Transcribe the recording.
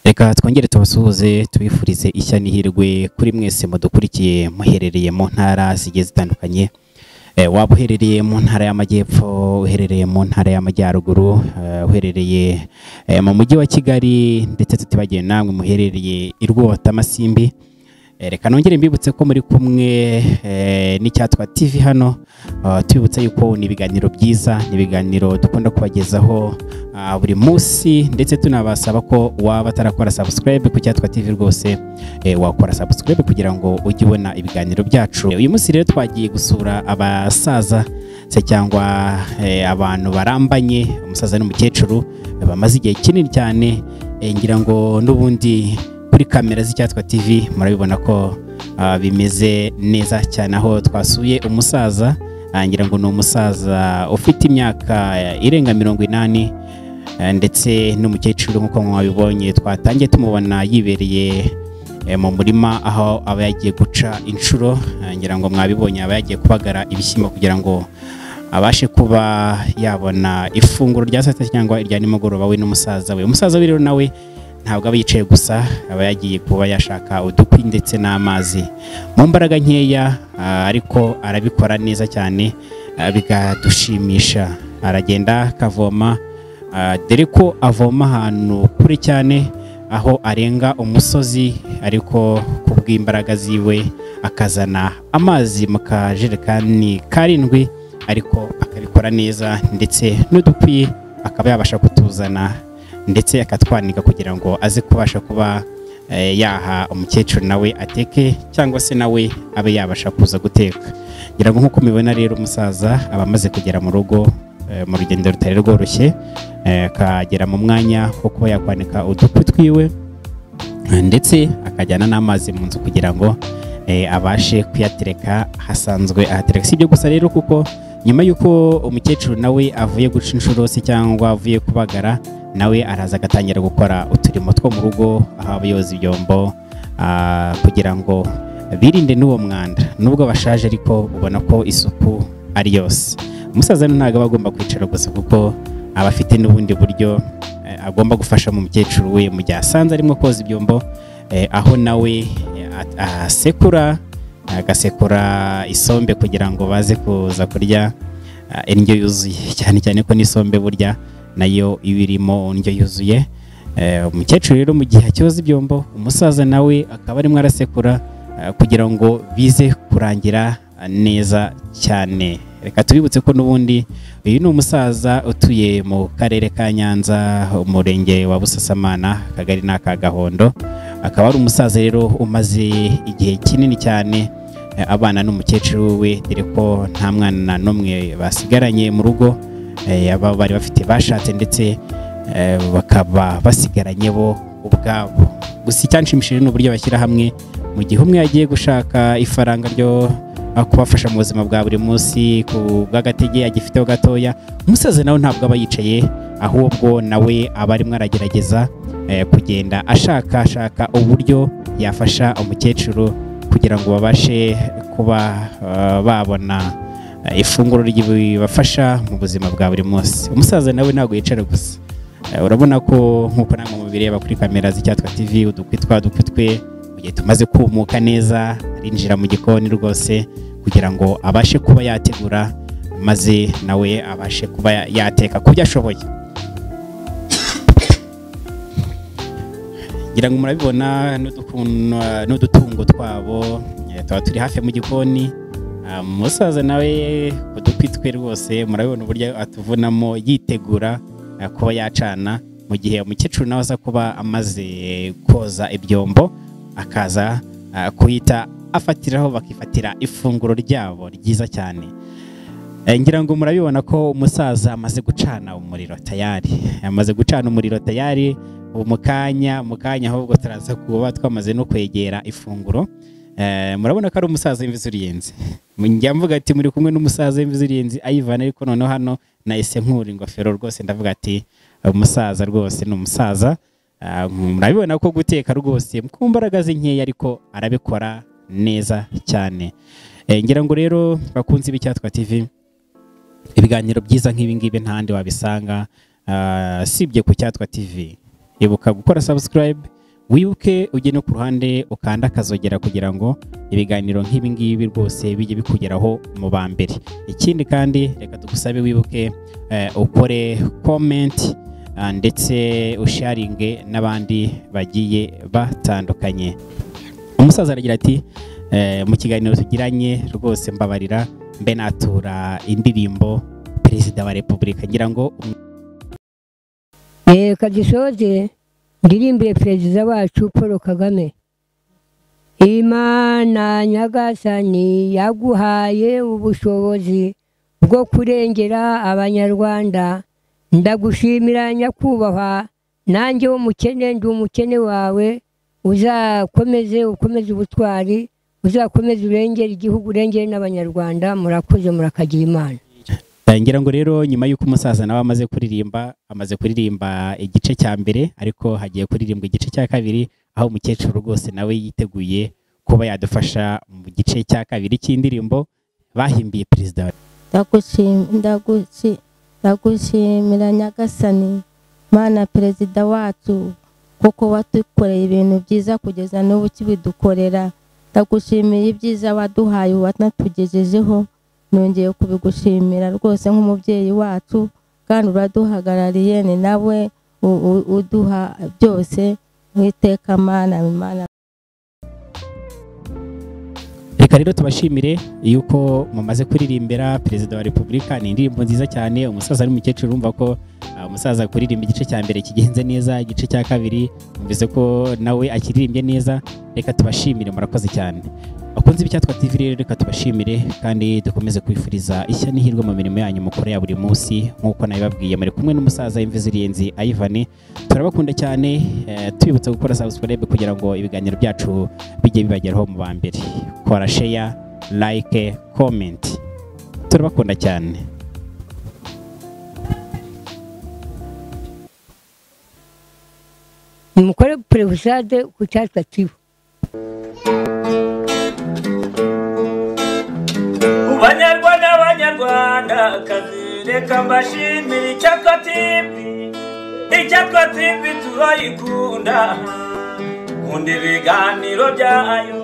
Reka twongere tubasuhuze tubifurize ishya n'ihirwe kuri mwese mudukurikiye muherereye mu ntara zigiye zitandukanye. Waba uherereye mu ntara y'amajyepfo, uherereye mu ntara y'amajyaruguru, uherereye mu mujyi wa Kigali, ndetse tutibagiye namwe muherereye i Rwotamasimbi. Reka nongere mbibutse ko muri kumwe n'icyatwa TV hano, tubibutsa yuko ni ibiganiro byiza, ni ibiganiro dukunda kubagezaho buri munsi, ndetse tunabasaba ko waba atarakora subscribe ku cyatwa TV rwose wakora subscribe kugira ngo ujye ubona ibiganiro byacu. Uyu munsi rero twagiye gusura abasaza se cyangwa abantu barambanye, umusaza n'umukecuru bamaze igihe kinini cyane, ngira ngo n'ubundi kuri kamera z'icyatwa TV murabibona ko bimeze neza cyane. Aho twasuye umusaza, ngira ngo ni umusaza ufite imyaka irenga 80, ndetse n'umukecuru nk'uko mwabibonye twatangiye tumubona yibereye mu murima aho aba yagiye guca inshuro. Ngira ngo mwabibonye aba yagiye kubagara ibishyimbo kugira ngo abashe kuba yabona ifunguro rya saa sita cyangwa irya nimugoroba we n'umusaza we. Umusaza we rero nawe ntabwo aba yicaye gusa, aba yagiye kuba yashaka udukwi ndetse n'amazi mu mbaraga nkeya, ariko arabikora neza cyane bigadushimisha. Aragenda akavoma, dore ko avoma ahantu kure cyane, aho arenga umusozi, ariko kubw'imbaraga ziwe akazana amazi mu kajerekani karindwi, ariko akabikora neza, ndetse n'udukwi akaba yabasha kutuzana ndetse akatwanika kugira ngo aze kubasha kuba yaha umukecuru nawe ateke, cyangwa se nawe abe yabasha kuza guteka. Ngira ngo nk'uko mubibona rero umusaza aba amaze kugera mu rugo, mu rugendo rutari rworoshye, akagera mu mwanya wo kuba yakwanika udukwi twiwe, ndetse akajyana n'amazi mu nzu kugira ngo abashe kuyatereka hasanzwe ahatereka. Si ibyo gusa rero, kuko nyuma y'uko umukecuru nawe avuye guca inshuro se cyangwa avuye kubagara, nawe araza agatangira gukora uturimo two mu rugo, aho abayobozi ibyombo, kugira ngo birinde n'uwo mwanda. Nubwo bashaje ariko ubona ko isuku ari yose. Umusaza ntabwo aba agomba kwicara gusa, kuko aba afite n'ubundi buryo agomba gufasha mu mukecuru we mu gihe asanze arimo koza ibyombo, aho nawe agasekura isombe kugira ngo baze kuza kurya indyo yuzuye, cyane cyane ko n'isombe burya nayo ibirimo indyo yuzuye. Umukecuru rero mu gihe cyoza ibyombo, umusaza nawe akaba arimo arasekura kugira ngo bize kurangira neza cyane. Reka tubibutse ko n'ubundi uyu ni umusaza utuye mu karere ka Nyanza, umurenge wa Busasamana, akagari n'aka Gahondo. Akaba ari umusaza rero umaze igihe kinini cyane abana n'umukecuru we, dore ko nta mwana n'umwe basigaranye mu rugo. Aba bari bafite bashatse, ndetse bakaba basigaranye bo ubwabo. Gusa icyanshimishije ni uburyo bashyira hamwe mu gihe umwe yagiye gushaka ifaranga ryo kubafasha mu buzima bwa buri munsi, ku bw'agatege agifiteho gatoya. Umusaza nawe ntabwo aba yicaye, ahubwo nawe aba arimo aragerageza kugenda ashaka uburyo yafasha umukecuru kugira ngo babashe kuba babona ifunguro ribafasha mu buzima bwa buri munsi. Umusaza nawe ntabwo yicara gusa, urabona ko nk'uko namwe mubireba kuri kamera z'icyatwa TV, udukwi twe igihe tumaze kumuka neza, arinjira mu gikoni rwose kugira ngo abashe kuba yategura, maze nawe abashe kuba yateka ku byo ashoboye. Ngira ngo murabibona n'udutungo twabo tuba turi hafi mu gikoni. Umusaza nawe udukwi twe rwose murabibona uburyo atuvunamo yitegura kuba yacana, mu gihe umukecuru nawe aza kuba amaze koza ibyombo, akaza kuhita afatiraho, bakifatira ifunguro ryabo ryiza cyane. Ngira ngo murabibona ko umusaza amaze gucana umuriro tayari, mu kanya ahubwo turaza kuba twamaze no kwegera ifunguro. Murabona ko ari umusaza w'imvi z'uruyenzi. Njya mvuga ati muri kumwe n'umusaza w'imvi z'uruyenzi ayivana, ariko noneho hano nahise nkura ingofero rwose, ndavuga ati umusaza rwose ni umusaza. Murabibona ko guteka rwose ku mbaraga ze nkeya, ariko arabikora neza cyane. Ngira ngo rero bakunze icyatwa TV, ibiganiro byiza nk'ibi ngibi ntandi wabisanga sibye ku cyatwa TV. ibuka gukora subscribe, wibuke ujye no ku ruhande ukanda akazogera kugira ngo ibiganiro nk'ibi ngibi rwose bijye bikugeraho mu ba mbere. Ikindi kandi reka tugusabe wibuke ukore comment ndetse usharinge n'abandi bagiye batandukanye. Umusaza aragira ati mu kiganiro tugiranye rwose mbabarira mbe natura indirimbo Perezida wa Repubulika, ngira ngo kagisoze ndirimbire Perezida wacu Paul Kagame. Imana nyagasani yaguhaye ubushobozi bwo kurengera abanyarwanda, ndagushimira nyakubahwa, nanjye w'umukene ndi umukene wawe, ukomeze ubutwari, uzakomeze urengera igihugu, urengere n'abanyarwanda. Murakoze, murakagira Imana. Ngira ngo rero nyuma y'uko umusaza nawe amaze kuririmba igice cya mbere, ariko hagiye kuririmba igice cya kabiri, aho umukecuru rwose nawe yiteguye kuba yadufasha mu gice cya kabiri cy'indirimbo bahimbiye Perezida. Ndagushimira nyagasani Mana Perezida wacu, kuko watukoreye ibintu byiza kugeza n'ubu kibidukorera. Ndagushimiye ibyiza waduhaye wanatugejejeho, nongeye kubigushimira rwose nk'umubyeyi wacu, kandi uraduhagarariye, ni nawe uduha byose mwiteka Mana. Reka rero tubashimire yuko mumaze kuririmbira Perezida wa Repubulika. Ni indirimbo nziza cyane. Umusaza n'umukecuru urumva ko umusaza kuririmba igice cya mbere kigenze neza, igice cya kabiri umvise ko nawe akiririmbye neza. Reka tubashimire, murakoze cyane. Akunze ibyatwa TV rero reka tubashimire, kandi dukomeze kwifuriza ishya n'ihirwe mu mirimo yanyu mukora ya buri munsi. Nkuko nabibabwiye muri kumwe n'umusaza Imviziriyenzi Ivan. Turabakunda cyane, tubibutsa gukora subscribe kugira ngo ibiganiro byacu bijye bibageraho mu ba mbere. Kora share, like, comment. Turabakunda cyane. Mukore Perezida ku cyatwa TV. Banyarwanda kazi, reka mbashimire Cyangwa TV turayikunda, kundi ibiganiro byayo.